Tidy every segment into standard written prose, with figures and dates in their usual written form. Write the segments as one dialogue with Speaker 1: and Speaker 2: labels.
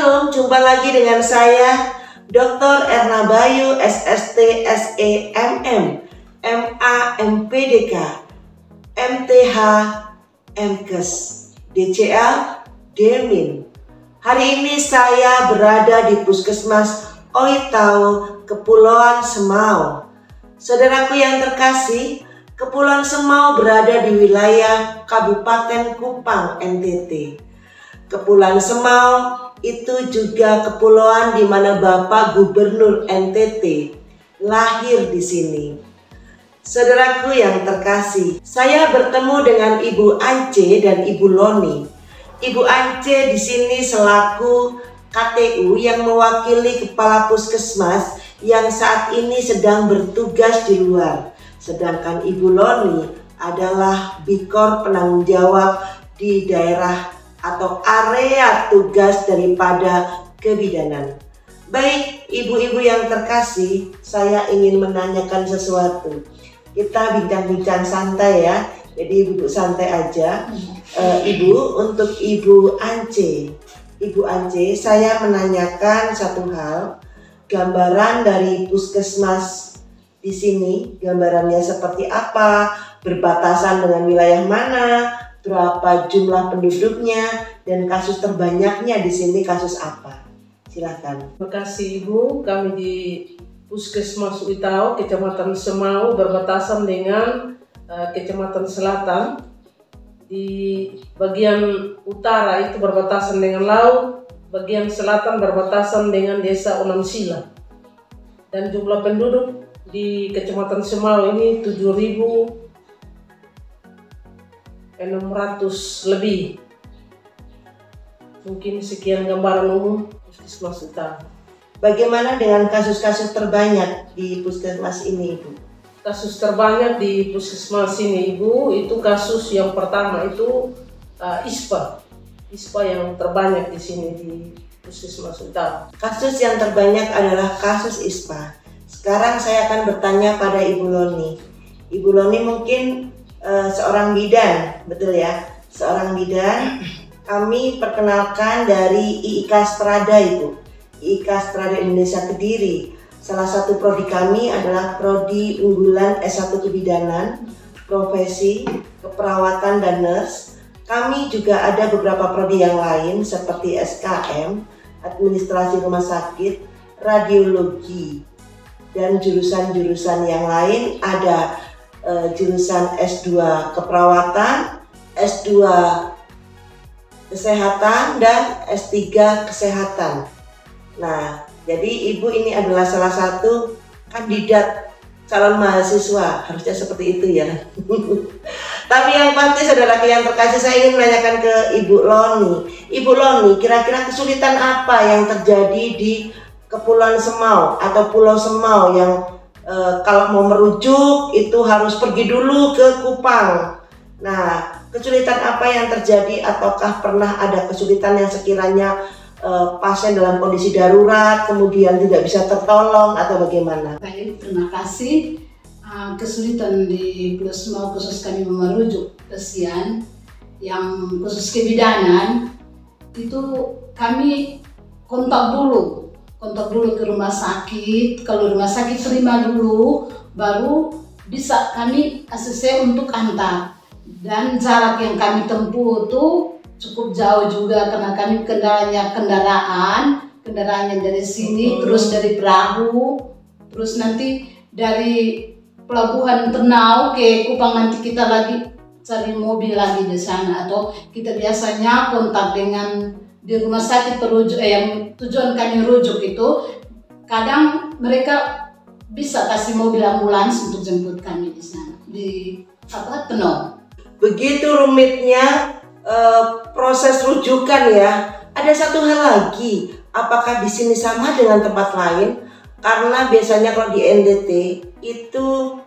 Speaker 1: Shalom, jumpa lagi dengan saya Dr. Erna Bayu, SST, SEMM, MA, MPDK, MTH, MKes, DCL, Demin. Hari ini saya berada di Puskesmas Oitao, Kepulauan Semau. Saudaraku yang terkasih, Kepulauan Semau berada di wilayah Kabupaten Kupang, NTT. Kepulauan Semau itu juga kepulauan di mana Bapak Gubernur NTT lahir di sini. Saudaraku yang terkasih, saya bertemu dengan Ibu Ance dan Ibu Loni. Ibu Ance di sini selaku KTU yang mewakili Kepala Puskesmas yang saat ini sedang bertugas di luar. Sedangkan Ibu Loni adalah Bikor penanggung jawab di daerah atau area tugas daripada kebidanan. Baik, ibu-ibu yang terkasih, saya ingin menanyakan sesuatu. Kita bincang-bincang santai ya, jadi duduk santai aja. Ibu, untuk Ibu Ance. Ibu Ance, saya menanyakan satu hal. Gambaran dari puskesmas di sini, gambarannya seperti apa? Berbatasan dengan wilayah mana? Berapa jumlah penduduknya, dan kasus terbanyaknya di sini kasus apa? Silakan.
Speaker 2: Terima kasih Ibu. Kami di Puskesmas Oitao, Kecamatan Semau, berbatasan dengan Kecamatan Selatan. Di bagian utara itu berbatasan dengan laut, bagian selatan berbatasan dengan Desa Onansila. Dan jumlah penduduk di Kecamatan Semau ini 7.600 lebih. Mungkin sekian gambaran umum Puskesmas Oitao.
Speaker 1: Bagaimana dengan kasus-kasus terbanyak di puskesmas ini, Ibu?
Speaker 2: Kasus terbanyak di puskesmas ini, Ibu, itu kasus yang pertama itu ISPA. ISPA yang terbanyak di sini di Puskesmas Oitao.
Speaker 1: Kasus yang terbanyak adalah kasus ISPA. Sekarang saya akan bertanya pada Ibu Loni. Ibu Loni mungkin seorang bidan, betul ya? Seorang bidan. Kami perkenalkan dari IIK Strada, Ibu. IIK Strada Indonesia Kediri. Salah satu prodi kami adalah prodi unggulan S1 Kebidanan, profesi, keperawatan dan nurse. Kami juga ada beberapa prodi yang lain seperti SKM, administrasi rumah sakit, radiologi, dan jurusan-jurusan yang lain ada jurusan S2 keperawatan, S2 kesehatan, dan S3 kesehatan. Nah, jadi Ibu ini adalah salah satu kandidat calon mahasiswa, harusnya seperti itu ya. Tapi yang pasti saudara yang terkasih, saya ingin menanyakan ke Ibu Loni. Ibu Loni, kira-kira kesulitan apa yang terjadi di Kepulauan Semau atau Pulau Semau yang kalau mau merujuk itu harus pergi dulu ke Kupang. Nah, kesulitan apa yang terjadi, ataukah pernah ada kesulitan yang sekiranya pasien dalam kondisi darurat kemudian tidak bisa tertolong atau bagaimana?
Speaker 3: Baik, terima kasih. Kesulitan di Pulau Semau khusus kami merujuk pasien yang khusus kebidanan itu kami kontak dulu ke rumah sakit. Kalau rumah sakit terima dulu, baru bisa kami ACC untuk antar. Dan jarak yang kami tempuh itu cukup jauh juga karena kami kendaraan yang dari sini, terus dari perahu, terus nanti dari pelabuhan Ternau ke Kupang, nanti kita lagi cari mobil lagi di sana, atau kita biasanya kontak dengan di rumah sakit perujuk yang tujuan kami rujuk itu, kadang mereka bisa kasih mobil ambulans untuk jemput kami di sana di Ternau.
Speaker 1: Begitu rumitnya proses rujukan ya. Ada satu hal lagi, apakah di sini sama dengan tempat lain? Karena biasanya kalau di NTT itu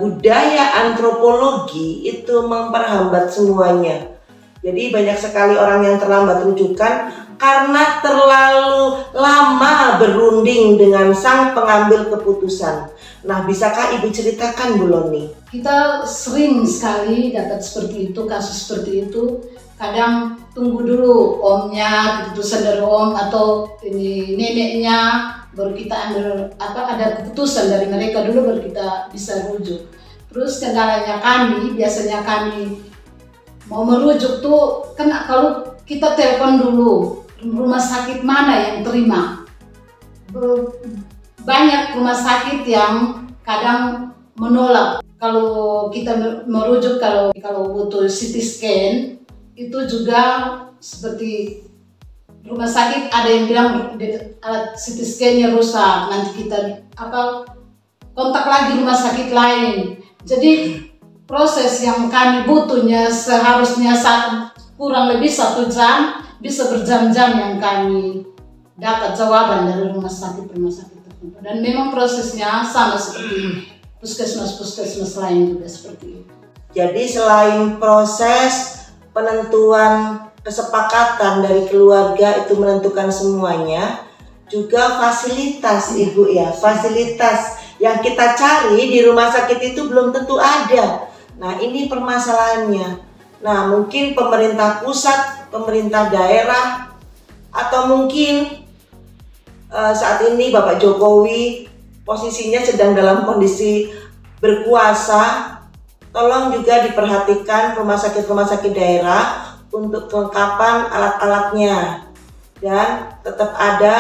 Speaker 1: budaya antropologi itu memperhambat semuanya. Jadi banyak sekali orang yang terlambat rujukan karena terlalu lama berunding dengan sang pengambil keputusan. Nah, bisakah Ibu ceritakan, Bu Loni?
Speaker 3: Kita sering sekali dapat seperti itu, kasus seperti itu. Kadang tunggu dulu omnya, keputusan dari om atau ini neneknya, baru kita ambil ada keputusan dari mereka dulu baru kita bisa rujuk. Terus kendalanya biasanya kami mau merujuk tuh kan kalau kita telepon dulu rumah sakit mana yang terima. Banyak rumah sakit yang kadang menolak kalau kita merujuk, kalau butuh CT scan itu juga seperti rumah sakit ada yang bilang alat CT scan-nya rusak, nanti kita kontak lagi rumah sakit lain. Jadi proses yang kami butuhnya seharusnya kurang lebih 1 jam, bisa berjam-jam yang kami dapat jawaban dari rumah sakit tertentu. Dan memang prosesnya sama seperti puskesmas lain juga seperti itu.
Speaker 1: Jadi selain proses penentuan kesepakatan dari keluarga itu menentukan semuanya, juga fasilitas Ibu ya, fasilitas yang kita cari di rumah sakit itu belum tentu ada. Nah ini permasalahannya. Nah mungkin pemerintah pusat, pemerintah daerah, atau mungkin saat ini Bapak Jokowi posisinya sedang dalam kondisi berkuasa, tolong juga diperhatikan rumah sakit daerah untuk kelengkapan alat-alatnya, dan tetap ada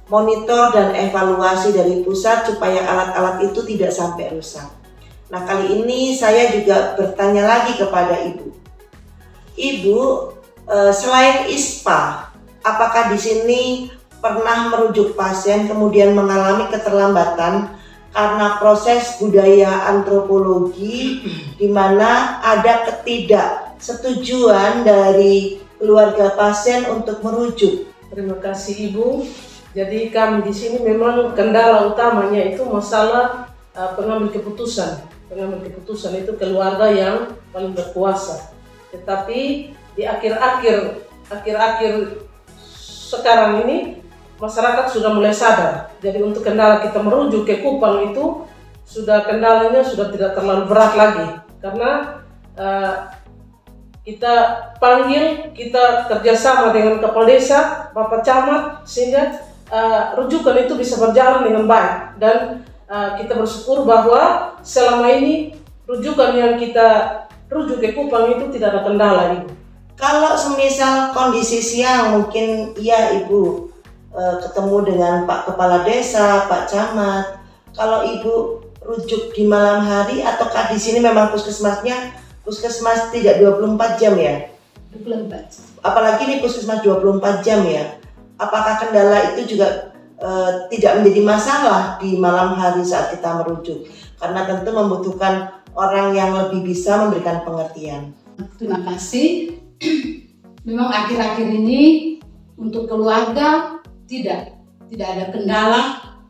Speaker 1: monitor dan evaluasi dari pusat supaya alat-alat itu tidak sampai rusak. Nah kali ini saya juga bertanya lagi kepada Ibu. Ibu, selain ISPA, apakah di sini pernah merujuk pasien kemudian mengalami keterlambatan karena proses budaya antropologi di mana ada ketidaksetujuan dari keluarga pasien untuk merujuk?
Speaker 2: Terima kasih Ibu. Jadi kami di sini memang kendala utamanya itu masalah pengambil keputusan. Pengambil keputusan itu keluarga yang paling berkuasa. Tetapi di akhir-akhir sekarang ini masyarakat sudah mulai sadar. Jadi untuk kendala kita merujuk ke Kupang itu kendalanya sudah tidak terlalu berat lagi, karena kita panggil, kita kerjasama dengan Kepala Desa, Bapak Camat, sehingga rujukan itu bisa berjalan dengan baik. Dan kita bersyukur bahwa selama ini rujukan yang kita rujuk ke Kupang itu tidak ada kendala, Ibu.
Speaker 1: Kalau semisal kondisi siang mungkin iya Ibu ketemu dengan Pak Kepala Desa, Pak Camat. Kalau Ibu rujuk di malam hari, ataukah di sini memang puskesmas tidak 24 jam ya?
Speaker 3: 24.
Speaker 1: Apalagi ini puskesmas 24 jam ya. Apakah kendala itu juga tidak menjadi masalah di malam hari saat kita merujuk? Karena tentu membutuhkan orang yang lebih bisa memberikan pengertian.
Speaker 3: Terima kasih. Memang akhir-akhir ini untuk keluarga tidak ada kendala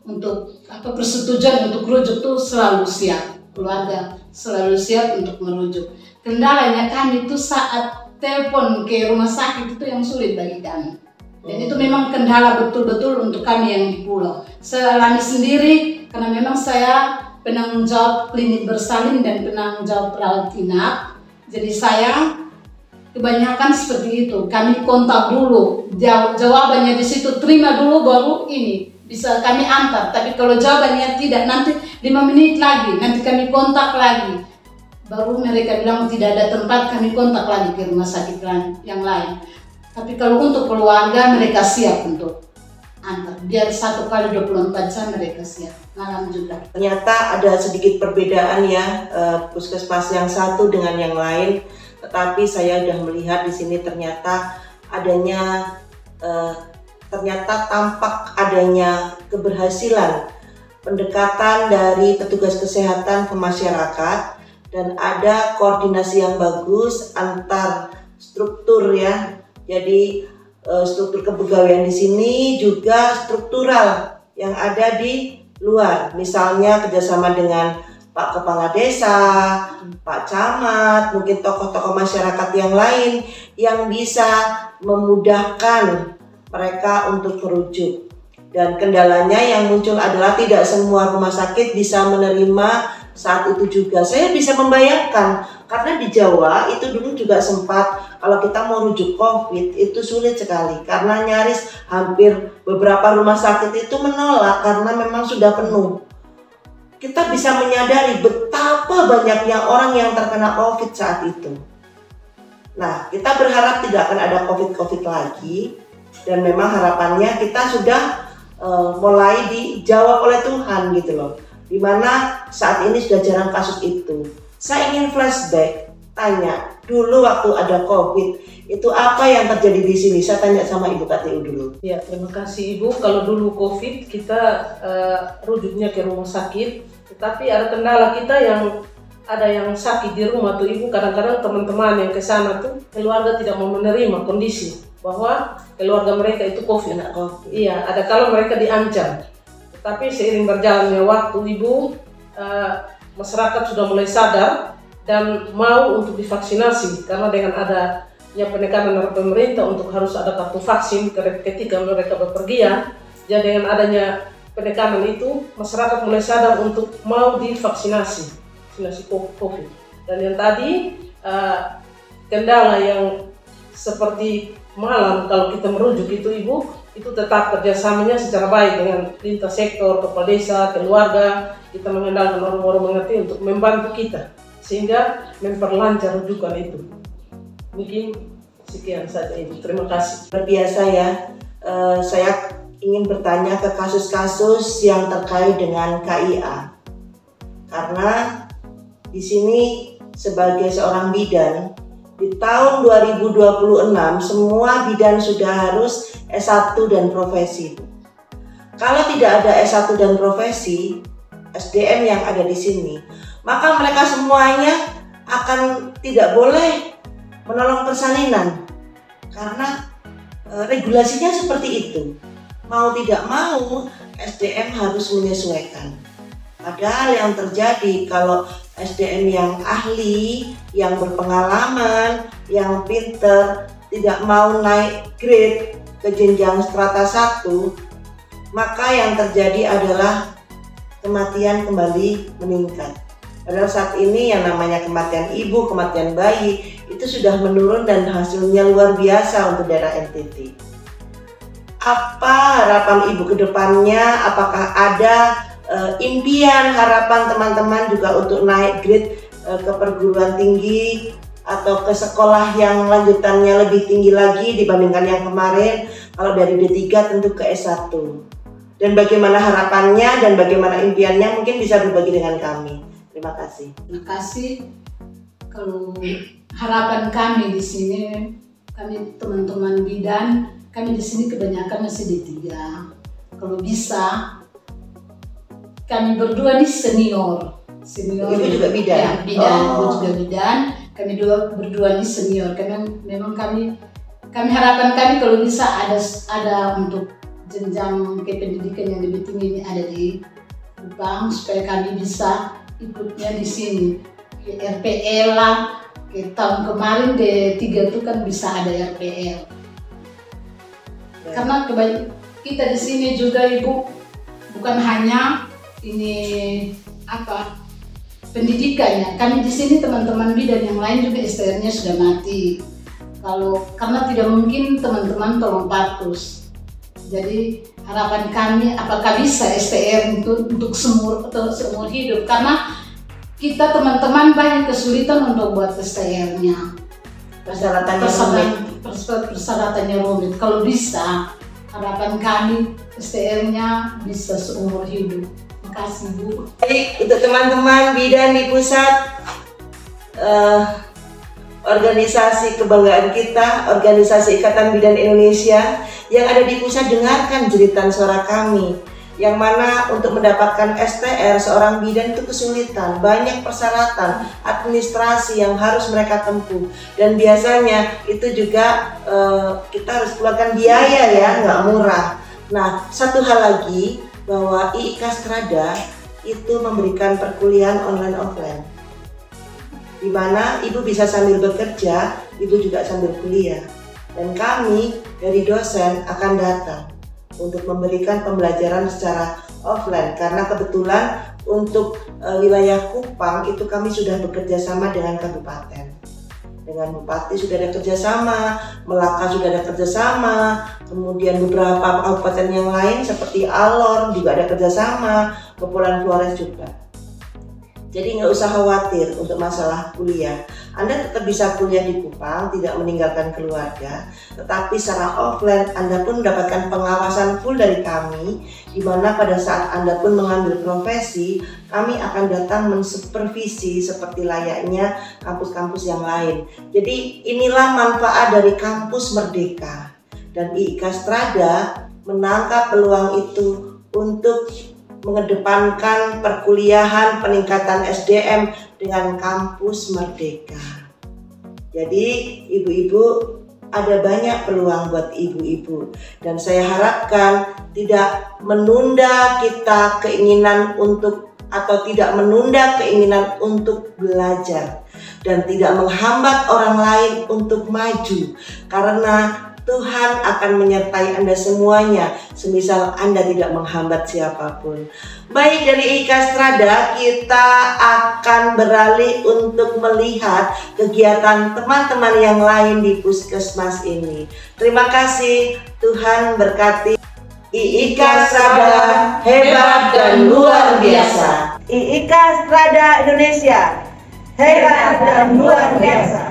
Speaker 3: untuk persetujuan untuk rujuk itu selalu siap. Keluarga selalu siap untuk merujuk. Kendalanya kami itu saat telepon ke rumah sakit itu yang sulit bagi kami. Dan itu memang kendala betul-betul untuk kami yang di pulau. Selama sendiri, karena memang saya penanggung jawab klinik bersalin dan penanggung jawab perawat inap. Jadi saya kebanyakan seperti itu. Kami kontak dulu, jawabannya di situ terima dulu, baru ini bisa kami antar. Tapi kalau jawabannya tidak, nanti 5 menit lagi, nanti kami kontak lagi. Baru mereka bilang tidak ada tempat, kami kontak lagi ke rumah sakit yang lain. Tapi kalau untuk keluarga mereka siap untuk antar. Biar 1 kali 24 jam mereka siap, malam juga.
Speaker 1: Ternyata ada sedikit perbedaan ya puskesmas yang satu dengan yang lain. Tetapi saya sudah melihat di sini ternyata tampak adanya keberhasilan pendekatan dari petugas kesehatan ke masyarakat, dan ada koordinasi yang bagus antar struktur ya. Jadi struktur kepegawaian di sini juga struktural yang ada di luar. Misalnya kerjasama dengan Pak Kepala Desa, Pak Camat, mungkin tokoh-tokoh masyarakat yang lain yang bisa memudahkan mereka untuk merujuk. Dan kendalanya yang muncul adalah tidak semua rumah sakit bisa menerima saat itu juga. Saya bisa membayangkan karena di Jawa itu dulu juga sempat kalau kita mau rujuk COVID itu sulit sekali karena nyaris hampir beberapa rumah sakit itu menolak karena memang sudah penuh. Kita bisa menyadari betapa banyaknya orang yang terkena COVID saat itu. Nah, kita berharap tidak akan ada COVID lagi dan memang harapannya kita sudah mulai dijawab oleh Tuhan gitu loh. Dimana saat ini sudah jarang kasus itu. Saya ingin flashback, tanya dulu waktu ada COVID itu apa yang terjadi di sini? Saya tanya sama Ibu KTU dulu.
Speaker 2: Ya, terima kasih Ibu. Kalau dulu COVID kita rujuknya ke rumah sakit, tetapi ada kendala kita yang ada yang sakit di rumah tuh Ibu. Kadang-kadang teman-teman yang ke sana tuh keluarga tidak mau menerima kondisi bahwa keluarga mereka itu COVID. Iya, ada kalau mereka diancam. Tapi seiring berjalannya waktu Ibu, masyarakat sudah mulai sadar dan mau untuk divaksinasi karena dengan adanya penekanan dari pemerintah untuk harus ada kartu vaksin ketika mereka bepergian. Jadi dengan adanya penekanan itu masyarakat mulai sadar untuk mau divaksinasi COVID. Dan yang tadi kendala yang seperti malam kalau kita merujuk itu Ibu, itu tetap kerjasamanya secara baik dengan lintas sektor, kepala desa, keluarga. Kita mengandalkan orang-orang mengerti untuk membantu kita sehingga memperlancar rujukan itu. Mungkin sekian saja Ibu, terima kasih.
Speaker 1: Luar biasa ya, saya ingin bertanya ke kasus-kasus yang terkait dengan KIA karena di sini sebagai seorang bidan di tahun 2026 semua bidan sudah harus S1 dan profesi. Kalau tidak ada S1 dan profesi, SDM yang ada di sini, maka mereka semuanya akan tidak boleh menolong persalinan karena regulasinya seperti itu. Mau tidak mau SDM harus menyesuaikan. Padahal yang terjadi kalau SDM yang ahli, yang berpengalaman, yang pinter, tidak mau naik grade ke jenjang strata 1, maka yang terjadi adalah kematian kembali meningkat. Padahal saat ini yang namanya kematian ibu, kematian bayi, itu sudah menurun dan hasilnya luar biasa untuk daerah NTT. Apa harapan ibu ke depannya? Apakah ada impian, harapan teman-teman juga untuk naik grade ke perguruan tinggi atau ke sekolah yang lanjutannya lebih tinggi lagi dibandingkan yang kemarin? Kalau dari D3 tentu ke S1. Dan bagaimana harapannya dan bagaimana impiannya mungkin bisa berbagi dengan kami. Terima kasih.
Speaker 3: Terima kasih. Kalau harapan kami di sini, kami teman-teman bidan, kami di sini kebanyakan masih D3. Kalau bisa kami berdua nih senior.
Speaker 1: Ibu juga bidan?
Speaker 3: Ya, bidan, ibu juga bidan. Kami berdua nih senior. Karena memang kami harapan kami kalau bisa ada untuk jenjang kependidikan yang lebih tinggi ini ada di Kupang supaya kami bisa ikutnya di sini. Ke RPL lah. Ke tahun kemarin D3 itu kan bisa ada RPL. Karena kita di sini juga Ibu bukan hanya ini pendidikannya. Kami di sini teman-teman bidan yang lain juga STR-nya sudah mati. Karena tidak mungkin teman-teman tolong partus. Jadi harapan kami apakah bisa STR untuk seumur hidup karena kita teman-teman banyak kesulitan untuk buat STR-nya. Persyaratannya rumit. Kalau bisa harapan kami STR-nya bisa seumur hidup. Terima kasih Bu.
Speaker 1: Baik, untuk teman-teman bidan di pusat, organisasi kebanggaan kita, organisasi Ikatan Bidan Indonesia yang ada di pusat, dengarkan jeritan suara kami. Yang mana untuk mendapatkan STR seorang bidan itu kesulitan, banyak persyaratan, administrasi yang harus mereka tempuh. Dan biasanya itu juga kita harus keluarkan biaya ya, nggak murah. Nah, satu hal lagi bahwa IIK Strada itu memberikan perkuliahan online offline, di mana ibu bisa sambil bekerja, ibu juga sambil kuliah. Dan kami dari dosen akan datang untuk memberikan pembelajaran secara offline karena kebetulan untuk wilayah Kupang itu kami sudah bekerja sama dengan kabupaten. Dengan Bupati sudah ada kerjasama, Melaka sudah ada kerjasama, kemudian beberapa kabupaten yang lain seperti Alor juga ada kerjasama, Kepulauan Flores juga. Jadi nggak usah khawatir untuk masalah kuliah. Anda tetap bisa kuliah di Kupang, tidak meninggalkan keluarga, tetapi secara offline Anda pun mendapatkan pengawasan full dari kami, di mana pada saat Anda pun mengambil profesi, kami akan datang mensupervisi seperti layaknya kampus-kampus yang lain. Jadi inilah manfaat dari kampus Merdeka, dan IIK Strada menangkap peluang itu untuk mengedepankan perkuliahan peningkatan SDM dengan kampus Merdeka. Jadi ibu-ibu, ada banyak peluang buat ibu-ibu, dan saya harapkan tidak menunda kita keinginan untuk atau tidak menunda keinginan untuk belajar dan tidak menghambat orang lain untuk maju, karena Tuhan akan menyertai Anda semuanya, semisal Anda tidak menghambat siapapun. Baik, dari IIK Strada kita akan beralih untuk melihat kegiatan teman-teman yang lain di Puskesmas ini. Terima kasih, Tuhan berkati. IIK Strada hebat dan luar biasa. IIK Strada Indonesia hebat dan luar biasa.